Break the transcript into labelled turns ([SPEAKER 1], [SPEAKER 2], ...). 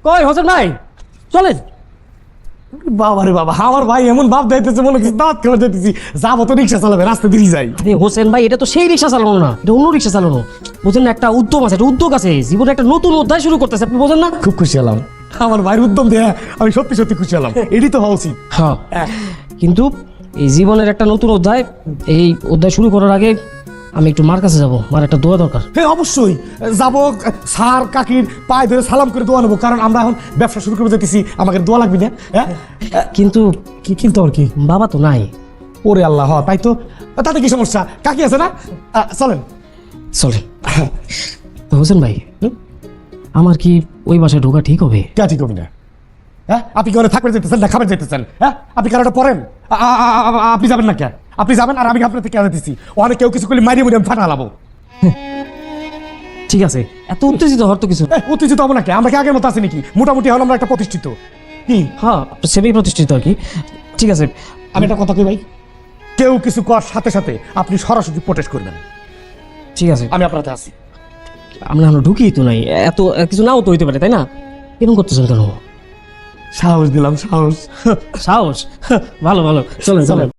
[SPEAKER 1] কই হোসেন ভাই চলেন।
[SPEAKER 2] বাবা রে বাবা, আমার ভাই এমন ভাব দিতেছে মনে হচ্ছে দাঁত খেয়ে দিতেছি। যাবো তো রিক্সা চালাবে, রাস্তা দিয়ে যাই।
[SPEAKER 1] আরে হোসেন ভাই, এটা তো সেই রিক্সা চালানো না, এটা অন্য রিক্সা চালানো। বোঝেন না, একটা উদ্যম আছে, একটা উদ্যোগ আছে, জীবনে একটা নতুন অধ্যায় শুরু করতেছে, আপনি বোঝেন না?
[SPEAKER 2] খুব খুশি হলাম, আমার ভাইয়ের উদ্যম দিয়ে আমি সত্যি সত্যি খুশি হলাম। এটি তো হওয়া উচিত।
[SPEAKER 1] হ্যাঁ, কিন্তু এই জীবনের একটা নতুন অধ্যায়, এই অধ্যায় শুরু করার আগে আমি একটু মার কাছে যাবো, মার একটা দোয়া দরকার।
[SPEAKER 2] হ্যাঁ অবশ্যই যাবো, স্যার কাকির পায়ে ধরে সালাম করে দোয়া নেবো, কারণ আমরা এখন ব্যবসা শুরু করে যেতেছি, আমাকে দোয়া লাগবে না। হ্যাঁ
[SPEAKER 1] কিন্তু
[SPEAKER 2] কি কিন্তু আর কি,
[SPEAKER 1] বাবা তো নাই।
[SPEAKER 2] ওরে আল্লাহ, তাই তো, তাতে কি সমস্যা, কাকি আছে না, চলেন।
[SPEAKER 1] চলে তো হোসেন ভাই, আমার কি ওই বাসায় ঢোকা ঠিক হবে?
[SPEAKER 2] কে ঠিক হবি না? হ্যাঁ আপনি কি থাকবে যেতেছেন না খাবার যেতেছেন? হ্যাঁ আপনি কারোটা পড়েন, আপনি যাবেন না কে? আপনি যাবেন আর আমি আপনার থেকে দিচ্ছি, অনেক কেউ কিছু করলে মারিয়ে মুড়ে আমি ফাটা লাবো।
[SPEAKER 1] ঠিক আছে, এত উত্তেজিত হওয়ার তো কিছু।
[SPEAKER 2] উত্তেজিত হবো নাকি? আমরা কি আগের মতো আছি নাকি? মোটামুটি হলো আমরা একটা প্রতিষ্ঠিত। কি
[SPEAKER 1] হ্যাঁ, সেমি প্রতিষ্ঠিত আর কি। ঠিক আছে,
[SPEAKER 2] আমি একটা কথা কই ভাই, কেউ কিছু করার সাথে সাথে আপনি সরাসরি প্রোটেস্ট করবেন।
[SPEAKER 1] ঠিক আছে,
[SPEAKER 2] আমি আপনার হাতে আছি।
[SPEAKER 1] আমরা আমরা ঢুকিই তো নাই, এত কিছু নাও তো হইতে পারে, তাই না? এরকম করতেছেন কেন?
[SPEAKER 2] সাহস দিলাম, সাহস।
[SPEAKER 1] সাহস? ভালো ভালো, চলেন চলেন।